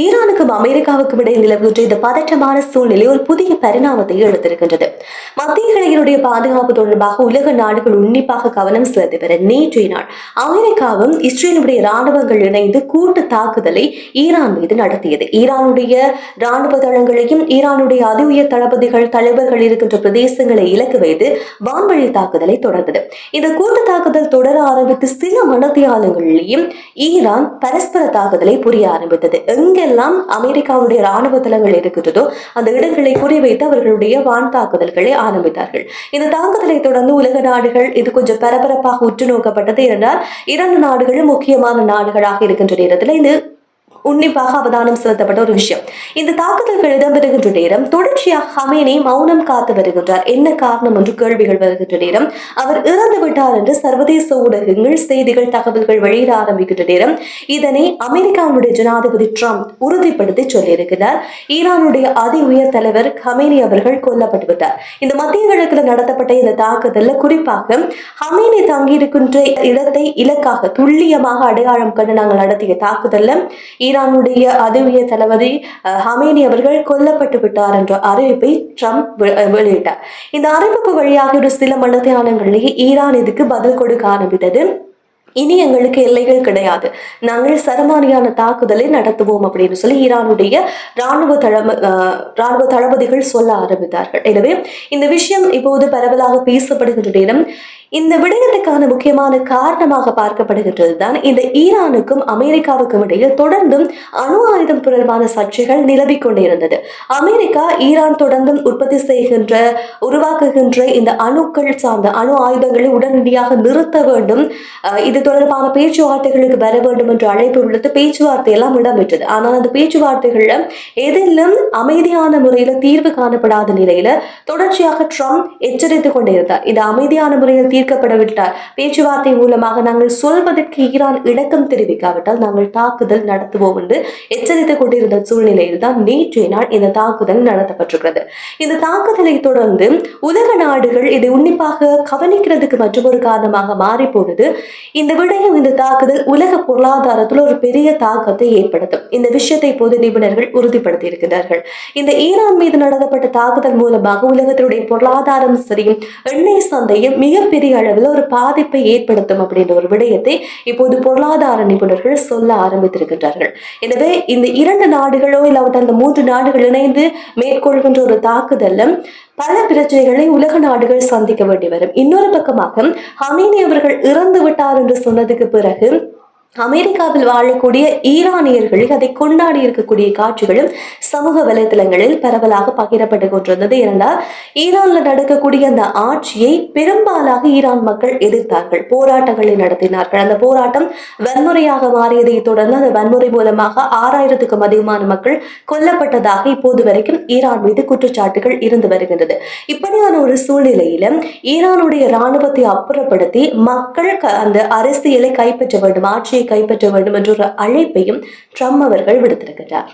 ஈரானுக்கும் அமெரிக்காவுக்கும் இடையில் நிலவுகின்ற இந்த பதற்றமான சூழ்நிலை ஒரு புதிய பரிணாமத்தை எடுத்திருக்கின்றது. மத்திய கிழக்கினுடைய பாதுகாப்பு தொடர்பாக உலக நாடுகள் உன்னிப்பாக கவனம் செலுத்தி வர நேற்றைய நாள் அமெரிக்காவும் இஸ்ரேலுடைய ராணுவங்கள் இணைந்து கூட்டு தாக்குதலை ஈரான் மீது நடத்தியது. ஈரானுடைய ராணுவ தளங்களையும் ஈரானுடைய அதி உயர் தளபதிகள் தலைவர்கள் இருக்கின்ற பிரதேசங்களை இலக்கு வைத்து வான்வழி தாக்குதலை தொடர்ந்தது. இந்த கூட்டு தாக்குதல் தொடர ஆரம்பித்து சில மணத்தியாலங்களிலேயும் ஈரான் பரஸ்பர தாக்குதலை புரிய ஆரம்பித்தது. எங்கெல்லாம் அமெரிக்காவுடைய ராணுவ தளங்கள் இருக்கின்றதோ அந்த இடங்களை குறிவைத்து அவர்களுடைய வான் தாக்குதல்களை ஆரம்பித்தார்கள். இந்த தாக்குதலை தொடர்ந்து உலக நாடுகள் இது கொஞ்சம் பரபரப்பாக உற்று நோக்கப்பட்டது. என்றால் இரண்டு நாடுகளும் முக்கியமான நாடுகளாக இருக்கின்ற நேரத்தில் இது உன்னிப்பாக அவதானம் செலுத்தப்பட்ட ஒரு விஷயம். இந்த தாக்குதல்கள் இடம்பெறுகின்ற நேரம் தொடர்ச்சியாக ஹமேனி மௌனம் காத்து வருகின்றார். என்ன காரணம் என்று கேள்விகள் வருகின்ற நேரம் அவர் இறந்து விட்டார் என்று சர்வதேச ஊடகங்கள் செய்திகள் தகவல்கள் வெளியிட ஆரம்பிக்கின்ற நேரம் இதனை அமெரிக்காவுடைய ஜனாதிபதி ட்ரம்ப் உறுதிப்படுத்தி சொல்லியிருக்கிறார். ஈரானுடைய அதி உயர் தலைவர் ஹமேனி அவர்கள் கொல்லப்பட்டு விட்டார். இந்த மத்திய கிழக்கில் நடத்தப்பட்ட இந்த தாக்குதல்ல குறிப்பாக ஹமேனி தங்கியிருக்கின்ற இடத்தை இலக்காக துல்லியமாக அடையாளம் கண்டு நாங்கள் நடத்திய தாக்குதல்ல ஈரானுடைய அதி உயர் தளபதி ஹமேனி அவர்கள் கொல்லப்பட்டு விட்டார் என்ற அறிவிப்பை ட்ரம்ப் வெளியிட்டார். இந்த அறிவிப்பு வழியாக ஒரு சில மணித்தியாலங்களிலேயே ஈரான் இதுக்கு பதில் கொடுக்க ஆரம்பித்தது. இனி எங்களுக்கு எல்லைகள் கிடையாது, நாங்கள் சரமாரியான தாக்குதலை நடத்துவோம் அப்படின்னு சொல்லி ஈரானுடைய ராணுவ தளபதிகள் சொல்ல ஆரம்பித்தார்கள். எனவே இந்த விஷயம் இப்போது பரவலாக பேசப்படுகின்ற நேரம் இந்த விடயத்துக்கான முக்கியமான காரணமாக பார்க்கப்படுகின்றது தான் இந்த ஈரானுக்கும் அமெரிக்காவுக்கும் இடையில் தொடர்ந்தும் அணு ஆயுதம் தொடர்பான சர்ச்சைகள் நிலவிக் கொண்டே இருந்தது. அமெரிக்கா ஈரான் தொடர்ந்தும் உற்பத்தி செய்கின்ற உருவாக்குகின்ற இந்த அணுக்கள் சார்ந்த அணு ஆயுதங்களை உடனடியாக நிறுத்த வேண்டும், இது தொடர்பான பேச்சுவார்த்தைகளுக்கு வர வேண்டும் என்று அழைப்பு விடுத்து பேச்சுவார்த்தை எல்லாம் இடம்பெற்றது. ஆனால் அந்த பேச்சுவார்த்தைகள்ல எதிலும் அமைதியான முறையில தீர்வு காணப்படாத நிலையில தொடர்ச்சியாக ட்ரம்ப் எச்சரித்துக் கொண்டே இருந்தார். இது அமைதியான முறையில் தீர்க்கப்படவிட்டால் பேச்சுவார்த்தை மூலமாக நாங்கள் சொல்வதற்கு ஈரான் இணக்கம் தெரிவிக்காவிட்டால் நாங்கள் தாக்குதல் நடத்துவோம் என்று எச்சரித்துக் கொண்டிருந்த சூழ்நிலையில் தான் நேற்றைய நாள் இந்த தாக்குதல் நடத்தப்பட்டிருக்கிறது. இந்த தாக்குதலை தொடர்ந்து உலக நாடுகள் இதை உன்னிப்பாக கவனிக்கிறதுக்கு மற்றொரு காரணமாக மாறி போனது. இந்த விடயம் இந்த தாக்குதல் உலக பொருளாதாரத்தில் ஒரு பெரிய தாக்கத்தை ஏற்படுத்தும். இந்த விஷயத்தை பொது நிபுணர்கள் உறுதிப்படுத்தி இருக்கிறார்கள். இந்த ஈரான் மீது நடத்தப்பட்ட தாக்குதல் மூலமாக உலகத்தினுடைய பொருளாதாரம் சரியும் எண்ணெய் சந்தையும் மிகப்பெரிய அளவில் ஒரு பாதிப்பை ஏற்படுத்தும் அப்படின்ற ஒரு விடயத்தை இப்போது பொருளாதார நிபுணர்கள் சொல்ல ஆரம்பித்திருக்கின்றார்கள். எனவே இந்த இரண்டு நாடுகளோ இல்லாவிட்ட அந்த மூன்று நாடுகள் இணைந்து மேற்கொள்கின்ற ஒரு தாக்குதல்ல பல பிரச்சனைகளை உலக நாடுகள் சந்திக்க வேண்டி வரும். இன்னொரு பக்கமாக ஹமேனி அவர்கள் இறந்து விட்டார் என்று சொன்னதுக்கு பிறகு அமெரிக்காவில் வாழக்கூடிய ஈரானியர்களில் அதை கொண்டாடி இருக்கக்கூடிய காட்சிகளும் சமூக வலைதளங்களில் பரவலாக பகிரப்பட்டு கொண்டிருந்தது. என்றால் ஈரான்ல நடக்கக்கூடிய அந்த ஆட்சியை பெரும்பாலாக ஈரான் மக்கள் எதிர்த்தார்கள், போராட்டங்களை நடத்தினார்கள். அந்த போராட்டம் வன்முறையாக மாறியதை தொடர்ந்து அந்த வன்முறை மூலமாக 6000க்கும் அதிகமான மக்கள் கொல்லப்பட்டதாக இப்போது வரைக்கும் ஈரான் மீது குற்றச்சாட்டுகள் இருந்து வருகின்றது. இப்படியான ஒரு சூழ்நிலையில ஈரானுடைய இராணுவத்தை அப்புறப்படுத்தி மக்கள் அந்த அரசியலை கைப்பற்ற வேண்டும், ஆட்சியை கைப்பற்ற வேண்டும் என்ற ஒரு அழைப்பையும் ட்ரம்ப் அவர்கள் விடுத்திருக்கிறார்.